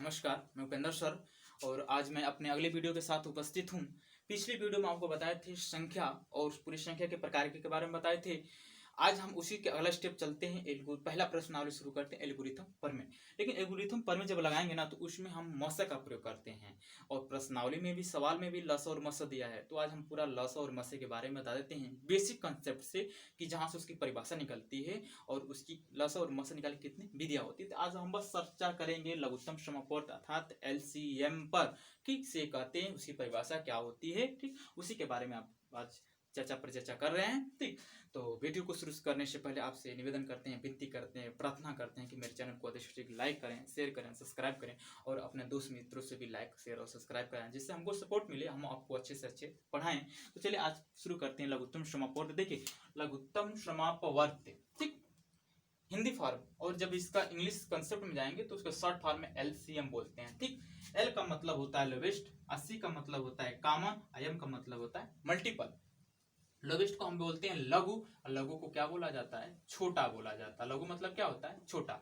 नमस्कार, मैं उपेंद्र सर और आज मैं अपने अगले वीडियो के साथ उपस्थित हूँ। पिछली वीडियो में आपको बताए थे संख्या और पूरी संख्या के प्रकार के बारे में बताए थे। आज हम उसी के अगला स्टेप चलते हैं। पहला प्रश्नावली शुरू करते हैं एल्गोरिथम प्रमेय। लेकिन एल्गोरिथम प्रमेय जब लगाएंगे ना तो उसमें हम मस का प्रयोग करते हैं और प्रश्नावली में भी सवाल में भी लस और मस दिया है। तो आज हम पूरा लस और मस के बारे में बता देते हैं बेसिक कंसेप्ट से कि जहाँ से उसकी परिभाषा निकलती है और उसकी लस और मस निकालने की कितनी विधियां होती है। तो आज हम बस चर्चा करेंगे लघुत्तम समापवर्त अर्थात LCM पर। ठीक से कहते हैं उसकी परिभाषा क्या होती है। ठीक उसी के बारे में आप आज चर्चा कर रहे हैं। ठीक तो वीडियो को शुरू करने से पहले आपसे निवेदन करते हैं, विनती करते हैं, प्रार्थना करते हैं कि मेरे चैनल को अधिक से अधिक लाइक करें, शेयर करें, सब्सक्राइब करें और अपने दोस्त मित्रों से भी लाइक शेयर और सब्सक्राइब करें, जिससे हमको सपोर्ट मिले, हम आपको अच्छे से अच्छे पढ़ाएं। तो चलिए आज शुरू करते हैं लघुत्तम समापवर्त। देखिए लघुत्तम समापवर्त ठीक हिंदी फॉर्म, और जब इसका इंग्लिश कंसेप्ट में जाएंगे तो उसका शॉर्ट फॉर्म में LCM बोलते हैं। ठीक L का मतलब होता है लोवेस्ट, 80 का मतलब होता है कॉमन, M का मतलब होता है मल्टीपल। लोवेस्ट को हम बोलते हैं लघु और लघु को क्या बोला जाता है? छोटा बोला जाता है। लघु मतलब क्या होता है? छोटा।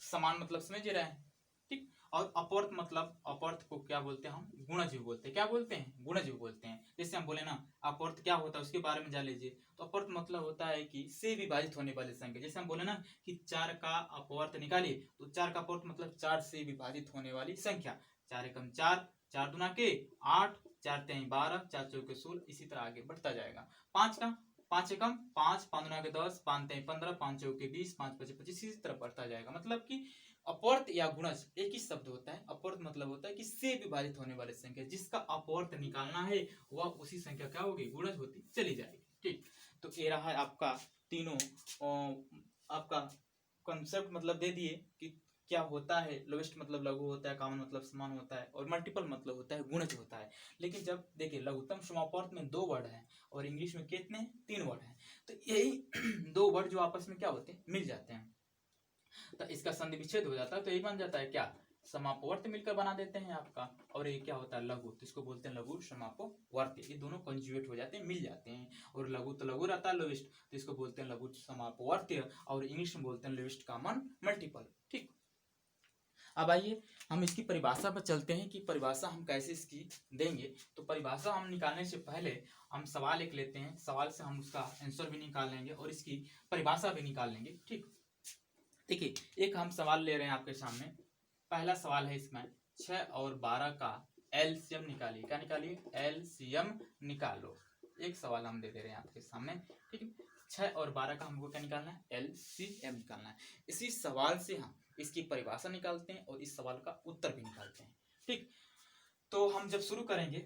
समान मतलब समझ रहे हैं। ठीक और अपवर्त मतलब अपवर्त को क्या बोलते हैं? हम गुणज बोलते हैं। क्या बोलते हैं? गुणज बोलते हैं। जैसे हम बोले ना अपवर्त क्या होता है उसके बारे में जान लीजिए। तो अपवर्त मतलब होता है कि से विभाजित होने वाली संख्या। जैसे हम बोले ना कि 4 का अपवर्त निकालिए, तो 4 का अपवर्त मतलब 4 से विभाजित होने वाली संख्या। 4 एकम 4, 4 दूना के 8, 4 तेई 12, 4 चौके 16, इसी तरह आगे बढ़ता जाएगा। 5 का 5 एकम 5, 5 दूना के 10, 5 तेई 15, 5 चौके 20, 5 पचे 25, इसी तरह बढ़ता जाएगा। मतलब कि अपवर्त या गुणज एक ही शब्द होता है। अपवर्त मतलब होता है कि से विभाजित होने वाली संख्या, जिसका अपवर्त निकालना है वह उसी संख्या क्या होगी? गुणज होती चली जाएगी। ठीक तो ये रहा आपका तीनों आपका कंसेप्ट मतलब दे दिए कि क्या होता है। लोवेस्ट मतलब लघु होता है, कॉमन मतलब समान होता है और मल्टीपल मतलब होता है गुणज होता है। लेकिन जब देखिए लघुत्तम समापवर्त में 2 वर्ड हैं और इंग्लिश में कितने? 3 वर्ड हैं। तो यही 2 वर्ड जो आपस में क्या होते हैं? मिल जाते हैं, तो इसका संधि विच्छेद हो जाता है। तो यही बन जाता है क्या? समापवर्त मिलकर बना देते हैं आपका। और ये क्या होता है? लघु, तो इसको बोलते हैं लघु समापवर्त। ये दोनों कंजुगेट हो जाते हैं, मिल जाते हैं। और लघु तो लघु रहता है लोवेस्ट, तो इसको बोलते हैं लघु समापवर्त और इंग्लिश में बोलते हैं लोवेस्ट कॉमन मल्टीपल। ठीक अब आइए हम इसकी परिभाषा पर चलते हैं कि परिभाषा हम कैसे इसकी देंगे। तो परिभाषा हम निकालने से पहले हम सवाल एक लेते हैं, सवाल से हम उसका आंसर भी निकाल लेंगे और इसकी परिभाषा भी निकाल लेंगे। ठीक देखिए एक हम सवाल ले रहे हैं आपके सामने। पहला सवाल है इसमें 6 और 12 का LCM निकालिए। क्या निकालिए? LCM निकालो। एक सवाल हम दे दे रहे हैं आपके सामने। ठीक है 6 और 12 का हमको क्या निकालना है? LCM निकालना है। इसी सवाल से हम इसकी परिभाषा निकालते हैं और इस सवाल का उत्तर भी निकालते हैं। ठीक तो हम जब शुरू करेंगे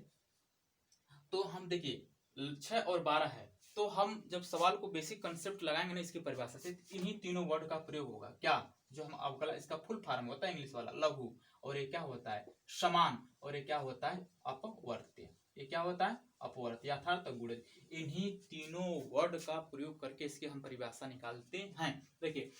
तो हम देखिए 6 और 12 है, तो हम जब सवाल को बेसिक कंसेप्ट लगाएंगे ना इसकी परिभाषा से, इन्हीं तीनों वर्ड का प्रयोग होगा। क्या? जो हम अवकला, इसका फुल फॉर्म होता है इंग्लिश वाला लघु, और ये क्या होता है? समान, और ये क्या होता है? अपवर्त। ये क्या होता है? अपवर्त यथार्थ गुणज। इन्हीं तीनों वर्ड का प्रयोग करके इसकी हम परिभाषा निकालते हैं। देखिए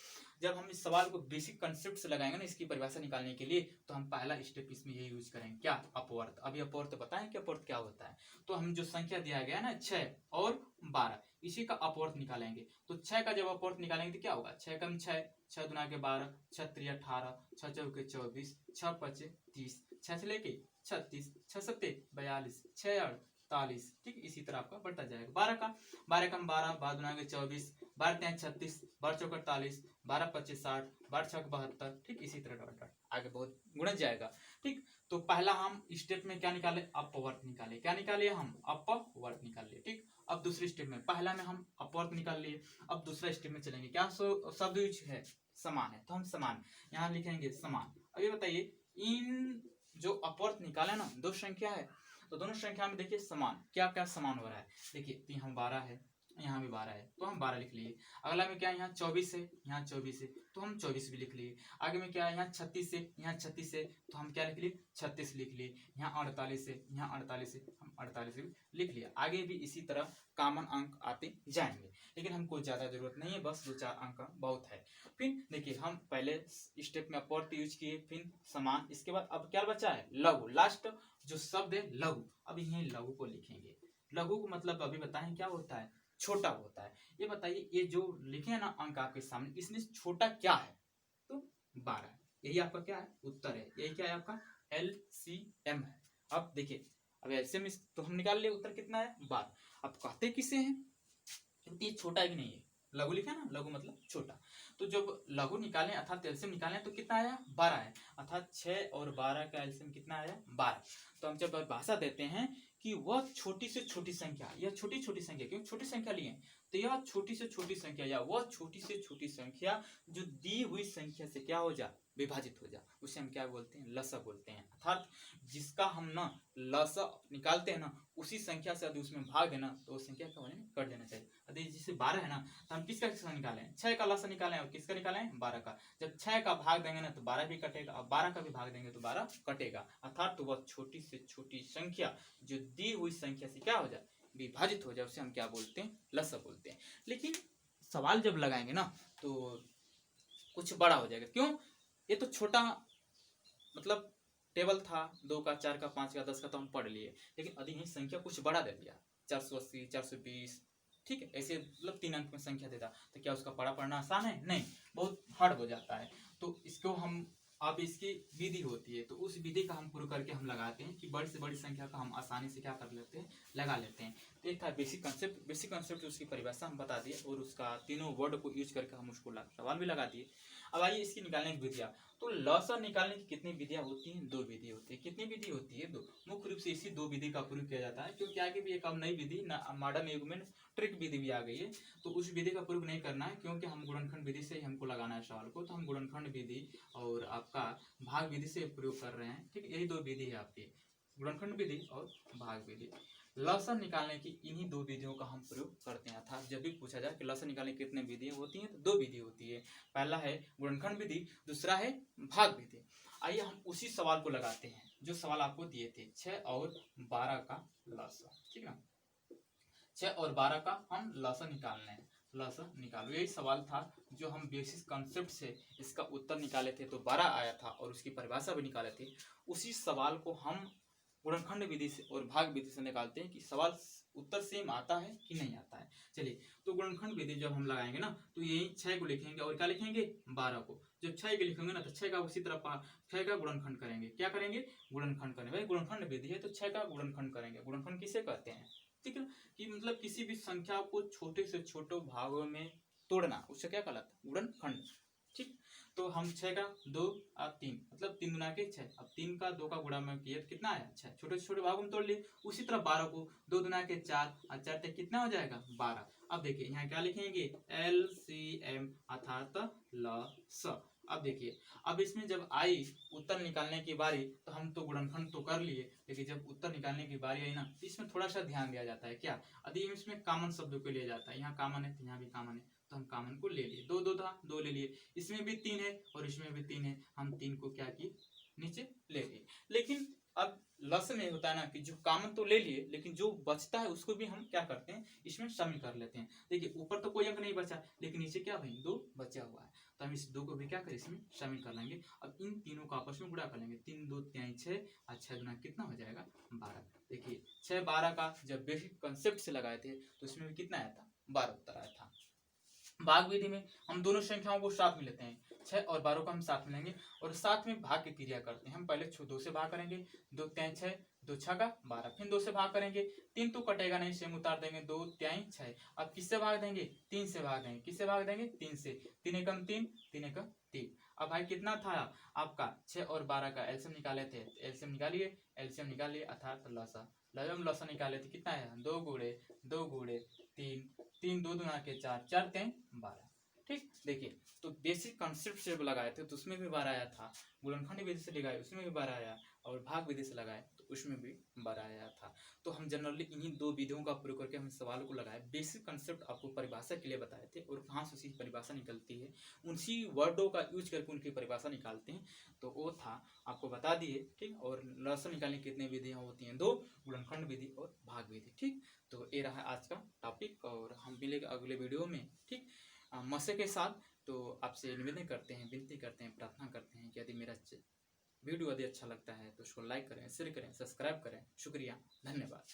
जब हम इस सवाल को बेसिक कंसेप्ट से लगाएंगे ना इसकी परिभाषा निकालने के लिए, तो हम पहला स्टेप इसमें ये यूज करेंगे। क्या? अपवर्त। अभी अपवर्त बताएं कि अपवर्त क्या होता है। तो हम जो संख्या दिया गया ना 6 और 12, इसी का अपवर्त निकालेंगे। तो 6 का जब अपवर्त निकालेंगे तो क्या होगा? 6 कम 6, 6 दूना के 12, 6 3 18, 6 चौके 24, 6 पचे 30, 6 से लेके 36, 6 सत्ते 42, 6 48। ठीक इसी तरह आपका बढ़ता जाएगा। 12 का 12 कम 12, 12 दूना के 24, 12 तें 36, 12 चौक 48, 12 पच्चीस 60, 12 छक 72। ठीक इसी तरह डॉट आगे बहुत गुणज जाएगा। ठीक तो पहला हम स्टेप में क्या निकाले? अपवर्त निकाले। क्या निकाले? हम अपवर्त निकाल लिए। ठीक अब दूसरे स्टेप में, पहला में हम अपवर्त निकाल लिए, अब दूसरा स्टेप में चलेंगे। क्या शब्द यूज है? समान है, तो हम समान यहाँ लिखेंगे समान। अब ये बताइए इन जो अपवर्त निकाले ना, 2 संख्या है, तो दोनों संख्या में देखिए समान, क्या क्या समान हो रहा है। देखिए यहाँ 12 है, यहाँ भी 12 है, तो हम 12 लिख लिए। अगला में क्या है? यहाँ 24 है, यहाँ 24 है, तो हम 24 भी लिख लिए। आगे में क्या है? यहाँ 36 है, यहाँ 36 है, तो हम क्या लिख लिए? 36 लिख लिए। यहाँ 48 है, यहाँ 48 है, हम 48 भी लिख लिया। आगे भी इसी तरह कॉमन अंक आते जाएंगे, लेकिन हमको ज्यादा जरूरत नहीं है, बस 2-4 अंक बहुत है। फिर देखिए हम पहले स्टेप में अपवर्त यूज किए, फिर समान, इसके बाद अब क्या बचा है? लघु। लास्ट जो शब्द है लघु, अब यही लघु को लिखेंगे। लघु को मतलब अभी बताएं क्या होता है? छोटा होता है। ये बताइए ये जो लिखे हैं ना अंक आपके सामने, इसमें छोटा क्या है? तो 12 है। यही आपका क्या है, उत्तर है। यही क्या है आपका LCM है। अब देखिए, अब LCM तो हम निकाल लिए, उत्तर कितना है 12। अब कहते किसे हैं, क्योंकि ये छोटा भी नहीं है, लघु लिखा है ना, लघु मतलब छोटा। तो जब लघु निकालें अर्थात एलसीएम निकालें तो कितना आया 12 है, अर्थात 6 और 12 का एलसीएम कितना आया 12। तो हम जब परिभाषा देते हैं कि वह छोटी से छोटी संख्या, यह छोटी छोटी संख्या, क्योंकि छोटी संख्या लिए तो यह छोटी से छोटी संख्या या वह छोटी से छोटी संख्या जो दी हुई संख्या से क्या हो जा, विभाजित हो जा, उसे हम क्या बोलते हैं, लसा बोलते हैं। अर्थात जिसका हम ना लसा निकालते हैं ना, उसी संख्या से यदि उसमें भाग है ना तो उस संख्या का होने में कर देना चाहिए। यदि जैसे 12 है ना, तो हम किसका निकालें, 6 का लसा निकालें, और किसका निकालें 12 का। जब 6 का भाग देंगे ना तो 12 भी कटेगा, और 12 का भी भाग देंगे तो 12 कटेगा। अर्थात तो वह छोटी से छोटी संख्या जो दी हुई संख्या से क्या हो जाए, विभाजित हो जाए, उसे हम क्या बोलते हैं, लसा बोलते हैं। लेकिन सवाल जब लगाएंगे ना तो कुछ बड़ा हो जाएगा। क्यों, ये तो छोटा मतलब टेबल था, 2 का 4 का 5 का 10 का तो हम पढ़ लिए, लेकिन यदि यही संख्या कुछ बड़ा दे दिया, 480 420, ठीक है, ऐसे मतलब 3 अंक में संख्या देता, तो क्या उसका पढ़ा पढ़ना आसान है, नहीं, बहुत हार्ड हो जाता है। तो इसको हम, अब इसकी विधि होती है, तो उस विधि का हम पूरा करके हम लगाते हैं कि बड़ी से बड़ी संख्या का हम आसानी से क्या कर लेते हैं, लगा लेते हैं। तो एक था बेसिक कंसेप्ट, बेसिक कंसेप्ट उसकी परिभाषा हम बता दिए, और उसका तीनों वर्ड को यूज करके हम उसको सवाल भी लगा दिए। अब आइए इसकी निकालने की विधियाँ। तो लसा निकालने की कितनी विधियां होती हैं, 2 विधि होती है। कितनी विधि होती है, 2। मुख्य रूप से इसी 2 विधि का प्रयोग किया जाता है, क्योंकि आगे भी एक अब नई विधि मॉडर्न युग में ट्रिक विधि भी आ गई है, तो उस विधि का प्रयोग नहीं करना है, क्योंकि हम गुणनखंड विधि से ही हमको लगाना है सवाल को। तो हम गुणनखंड विधि और आपका भाग विधि से प्रयोग कर रहे हैं, ठीक, यही 2 विधि है आपकी, गुणनखंड विधि और भाग विधि। लसन निकालने की इन्हीं 2 विधियों का हम प्रयोग करते हैं। अर्थात जब भी पूछा जाए कि लसन निकालने की कितनी विधियां होती हैं, तो 2 विधि होती है। पहला है गुणनखंड विधि, दूसरा है भाग विधि। आइए हम उसी सवाल को लगाते हैं जो सवाल आपको दिए थे, 6 और 12 का लसा, ठीक ना, 6 और 12 का हम लसा निकालना है, लसा निकालो, यही सवाल था जो हम बेसिस कॉन्सेप्ट से इसका उत्तर निकाले थे, तो 12 आया था, और उसकी परिभाषा भी निकाले थे। उसी सवाल को हम गुणनखंड विधि से और भाग विधि से निकालते हैं कि सवाल उत्तर सेम आता है कि नहीं आता है। चलिए, तो गुणनखंड विधि जब हम लगाएंगे ना, तो यही 6 को लिखेंगे और क्या लिखेंगे 12 को। जब 6 के लिखेंगे ना तो 6 का उसी तरह 6 का गुणनखंड करेंगे, क्या करेंगे, गुणनखंड करेंगे। भाई गुणनखंड विधि है तो 6 का गुणनखंड करेंगे। गुणनखंड किसे कहते हैं, ठीक है, कि मतलब किसी भी संख्या को छोटे से छोटे भागों में तोड़ना, उससे क्या कहलाता है, गुणनखंड, ठीक। तो हम 6 का 2 और 3, मतलब 3 गुना के 6, अब 3 का 2 का गुणा में किया तो कितना आया 6, छोटे से छोटे भागों में तोड़ लिए। उसी तरह 12 को 2 गुना के 4 और 4 तक कितना हो जाएगा 12। अब देखिए यहाँ क्या लिखेंगे, LCM अर्थात लस। अब देखिए, अब इसमें जब आई उत्तर निकालने की बारी, तो हम तो गुणनखंड तो कर लिए, लेकिन जब उत्तर निकालने की बारी आई ना, तो इसमें थोड़ा सा ध्यान दिया जाता है। क्या, यदि इसमें कॉमन शब्दों को लिया जाता है, यहाँ कॉमन है तो यहाँ भी कॉमन है, तो हम कॉमन को ले लिए, 2 2 था 2 ले लिए, इसमें भी 3 है और इसमें भी 3 है, हम 3 को क्या किए, नीचे ले लिए। लेकिन अब लस में होता है ना कि जो कॉमन तो ले लिए, लेकिन जो बचता है उसको भी हम क्या करते हैं, इसमें शामिल कर लेते हैं। देखिए ऊपर तो कोई अंक नहीं बचा, लेकिन नीचे क्या भाई 2 बचा हुआ है, तो हम इस 2 को भी क्या करें, इसमें शामिल कर लेंगे। अब इन तीनों को आपस में गुणा कर लेंगे, 3 2 3 6 और 6 गुना कितना हो जाएगा 12। देखिए 6 12 का जब बेसिक कंसेप्ट से लगाए थे तो इसमें भी कितना आया था 12 उत्तर आया था। भाग विधि में हम दोनों संख्याओं को साथ में लेते हैं, 6 और 12 को हम साथ में लेंगे और साथ में भाग की क्रिया करते हैं। हम पहले 2 से भाग करेंगे, 2 3 6, 2 6 का 12, फिर 2 से भाग करेंगे, 3 तो कटेगा नहीं, सेम उतार देंगे, 2 3 6। अब किससे भाग देंगे, 3 से भाग देंगे, किससे भाग देंगे 3 से, 3 एकम 3, 3 एकम 3। अब भाई कितना था आपका 6 और 12 का एलसीएम निकाले थे, एलसीएम निकालिए, एलसीएम निकालिए अर्थात लसा, जब लसा निकाले थे कितना है 2 गुणे 3, 3 2 दुना के 4, 4 3 12, ठीक। देखिए तो बेसिक कॉन्सेप्ट से लगाए थे तो उसमें भी 12 आया था, गुणनखंड विधि से लगाए उसमें भी 12 आया, और भाग विधि से लगाए तो उसमें भी 12 आया था। तो हम जनरली इन्हीं 2 विधियों का प्रयोग करके हम सवाल को लगाए, बेसिक कंसेप्ट आपको परिभाषा के लिए बताए थे, और कहाँ से उसकी परिभाषा निकलती है उसी वर्डों का यूज करके उनकी परिभाषा निकालते हैं, तो वो था आपको बता दिए, ठीक। और लसन निकालने की कितनी विधियाँ होती हैं, 2, गुणनखंड विधि और भाग विधि, ठीक। तो ये रहा आज का टॉपिक, और हम मिलेंगे अगले वीडियो में, ठीक, मसे के साथ। तो आपसे निवेदन करते हैं, विनती करते हैं, प्रार्थना करते हैं कि यदि मेरा वीडियो यदि अच्छा लगता है तो उसको लाइक करें, शेयर करें, सब्सक्राइब करें। शुक्रिया, धन्यवाद।